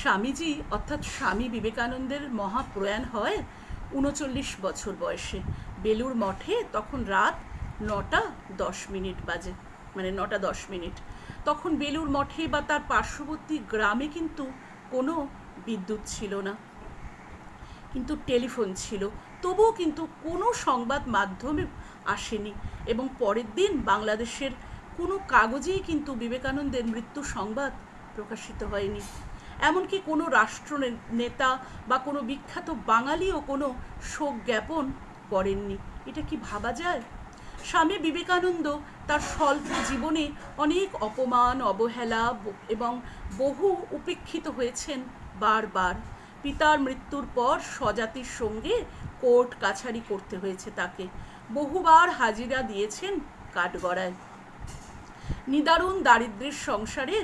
স্বামীজি অর্থাৎ স্বামী বিবেকানন্দের মহাপ্রয়াণ হয় ৩৯ বছর বয়সে। বেলুর মঠে তখন রাত ৯:১০ বাজে, মানে ৯:১০। তখন বেলুর মঠে বা তার পার্শ্ববর্তী গ্রামে কিন্তু কোনো বিদ্যুৎ ছিল না, কিন্তু টেলিফোন ছিল। তবুও কিন্তু কোনো সংবাদ মাধ্যমে আসেনি এবং পরের দিন বাংলাদেশের কোনো কাগজেই কিন্তু বিবেকানন্দের মৃত্যু সংবাদ প্রকাশিত হয়নি। এমনকি কোনো রাষ্ট্র নেতা বা কোনো বিখ্যাত বাঙালিও কোনো শোক জ্ঞাপন করেননি। এটা কি ভাবা যায়? স্বামী বিবেকানন্দ তার স্বল্প জীবনে অনেক অপমান, অবহেলা এবং বহু উপেক্ষিত হয়েছেন বারবার। পিতার মৃত্যুর পর স্বজাতির সঙ্গে কোর্ট কাছারি করতে হয়েছে তাকে। বহুবার হাজিরা দিয়েছেন কাঠগড়ায়। নিদারুণ দারিদ্র্যের সংসারে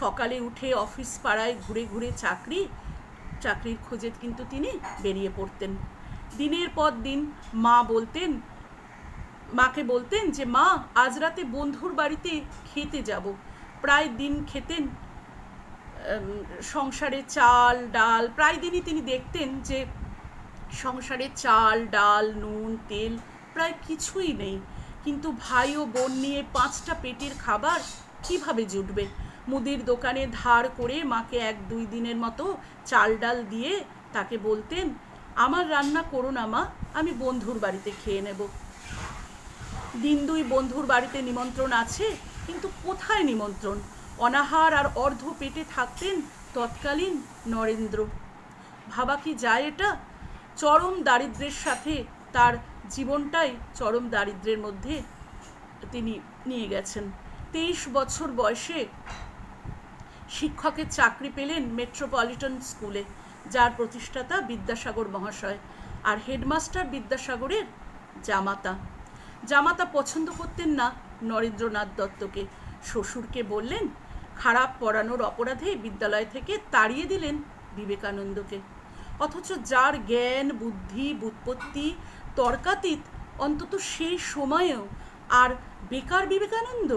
সকালে উঠে অফিস পাড়ায় ঘুরে ঘুরে চাকরির খোঁজে কিন্তু তিনি বেরিয়ে পড়তেন। দিনের পর দিন মাকে বলতেন যে মা, আজ রাতে বন্ধুর বাড়িতে খেতে যাব। প্রায় দিন খেতেন সংসারে চাল ডাল, প্রায় দিনই তিনি দেখতেন যে সংসারে চাল ডাল নুন তেল প্রায় কিছুই নেই। কিন্তু ভাই ও বোন নিয়ে 5টা পেটের খাবার কিভাবে জুটবে? মুদির দোকানে ধার করে মাকে 1-2 দিনের মতো চাল ডাল দিয়ে তাকে বলতেন, আমার রান্না করো না মা, আমি বন্ধুর বাড়িতে খেয়ে নেব। দিন 2 বন্ধুর বাড়িতে নিমন্ত্রণ আছে, কিন্তু কোথায় নিমন্ত্রণ? অনাহার আর অর্ধ পেটে থাকতেন তৎকালীন নরেন্দ্র। ভাবা কি যায় এটা? চরম দারিদ্র্যের সাথে তার জীবনটাই চরম দারিদ্র্যের মধ্যে তিনি নিয়ে গেছেন। 23 বছর বয়সে শিক্ষকের চাকরি পেলেন মেট্রোপলিটন স্কুলে, যার প্রতিষ্ঠাতা বিদ্যাসাগর মহাশয়। আর হেডমাস্টার বিদ্যাসাগরের জামাতা পছন্দ করতেন না নরেন্দ্রনাথ দত্তকে। শ্বশুরকে বললেন, খারাপ পড়ানোর অপরাধে বিদ্যালয় থেকে তাড়িয়ে দিলেন বিবেকানন্দকে। অথচ যার জ্ঞান বুদ্ধি বুৎপত্তি তর্কাতীত, অন্তত সেই সময়েও আর বেকার বিবেকানন্দ।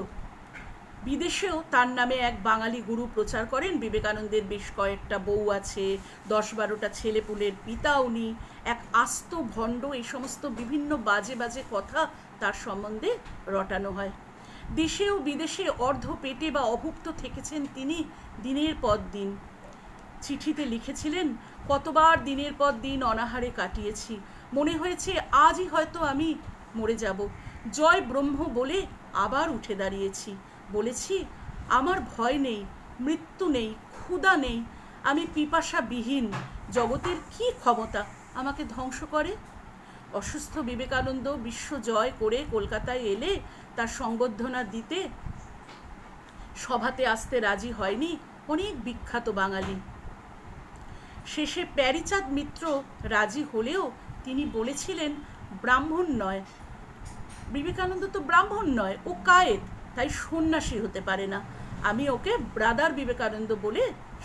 বিদেশেও তার নামে এক বাঙালি গুরু প্রচার করেন বিবেকানন্দের বেশ কয়েকটা বউ আছে, 10-12টা ছেলেপুলের পিতা উনি, এক আস্ত ভণ্ড। এই সমস্ত বিভিন্ন বাজে বাজে কথা তার সম্বন্ধে রটানো হয়। দেশে ও বিদেশে অর্ধ পেটে বা অভুক্ত থেকেছেন তিনি দিনের পর দিন। চিঠিতে লিখেছিলেন, কতবার দিনের পর দিন অনাহারে কাটিয়েছি, মনে হয়েছে আজই হয়তো আমি মরে যাব। জয় ব্রহ্ম বলে আবার উঠে দাঁড়িয়েছি। বলেছি, আমার ভয় নেই, মৃত্যু নেই, ক্ষুধা নেই, আমি পিপাসাবিহীন। জগতের কি ক্ষমতা আমাকে ধ্বংস করে? অসুস্থ বিবেকানন্দ বিশ্ব জয় করে কলকাতায় এলে তার সংবর্ধনা দিতে সভাতে আসতে রাজি হয়নি অনেক বিখ্যাত বাঙালি। শেষে প্যারীচাঁদ মিত্র রাজি হলেও তিনি বলেছিলেন, ব্রাহ্মণ নয়, বিবেকানন্দ তো ব্রাহ্মণ নয়, ও কায়েত, তাই সন্ন্যাসী হতে পারে না, আমি ওকে ব্রাদার বিবেকানন্দ বলে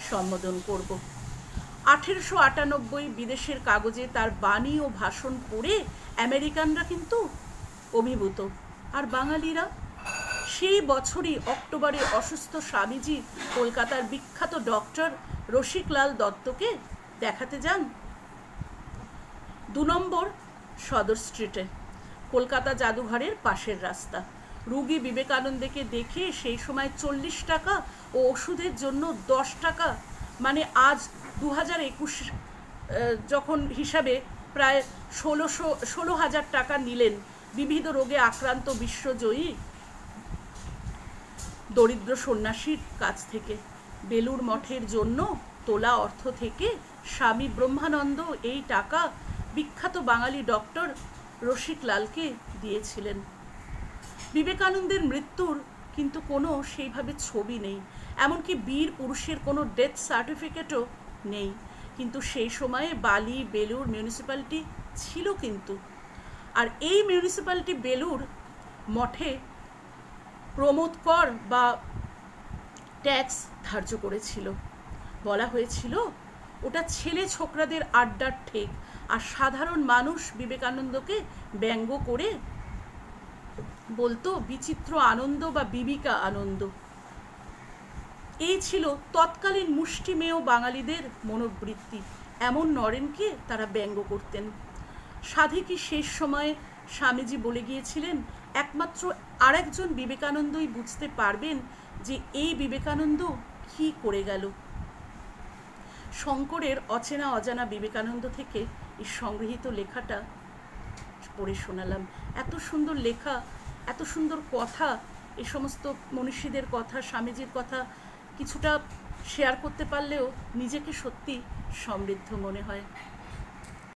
সম্বোধন করব। 1898 বিদেশের কাগজে তার বাণী ও ভাষণ পড়ে আমেরিকানরা কিন্তু অভিভূত। আর বাঙালিরা? সেই বছরই অক্টোবরে অসুস্থ স্বামীজি কলকাতার বিখ্যাত ডক্টর রসিকলাল দত্তকে দেখাতে যান 2 নম্বর সদর স্ট্রিটে, কলকাতা জাদুঘরের পাশের রাস্তা। রুগী বিবেকানন্দকে দেখে সেই সময় 40 টাকা ও ওষুধের জন্য 10 টাকা, মানে আজ 2021 যখন হিসাবে প্রায় 16,000 টাকা নিলেন বিবিধ রোগে আক্রান্ত বিশ্বজয়ী দরিদ্র সন্ন্যাসীর কাছ থেকে। বেলুর মঠের জন্য তোলা অর্থ থেকে স্বামী ব্রহ্মানন্দ এই টাকা বিখ্যাত বাঙালি ডক্টর রসিকলালকে দিয়েছিলেন। বিবেকানন্দের মৃত্যুর কিন্তু কোনো সেইভাবে ছবি নেই, এমনকি বীর পুরুষের কোনো ডেথ সার্টিফিকেটও নেই। কিন্তু সেই সময়ে বালি বেলুর মিউনিসিপ্যালিটি ছিল কিন্তু। আর এই মিউনিসিপ্যালিটি বেলুর মঠে প্রমোদ কর বা ট্যাক্স ধার্য করেছিল। বলা হয়েছিল ওটা ছেলে ছোকরাদের আড্ডার ঠেক, আর সাধারণ মানুষ বিবেকানন্দকে ব্যঙ্গ করে বলতো বিচিত্র আনন্দ বা বিবিকা আনন্দ। এই ছিল তৎকালীন মুষ্টিমেয় বাঙালিদের মনোবৃত্তি। এমন নরেনকে তারা ব্যঙ্গ করতেন। সাধে কি শেষ সময়ে স্বামীজি বলে গিয়েছিলেন, একমাত্র আরেকজন বিবেকানন্দই বুঝতে পারবেন যে এই বিবেকানন্দ কি করে গেল। শঙ্করের অচেনা অজানা বিবেকানন্দ থেকে এই সংগৃহীত লেখাটা পড়ে শোনালাম। এত সুন্দর লেখা, এত সুন্দর কথা, এ সমস্ত মনীষীদের কথা, স্বামীজির কথা কিছুটা শেয়ার করতে পারলেও নিজেকে সত্যি সমৃদ্ধ মনে হয়।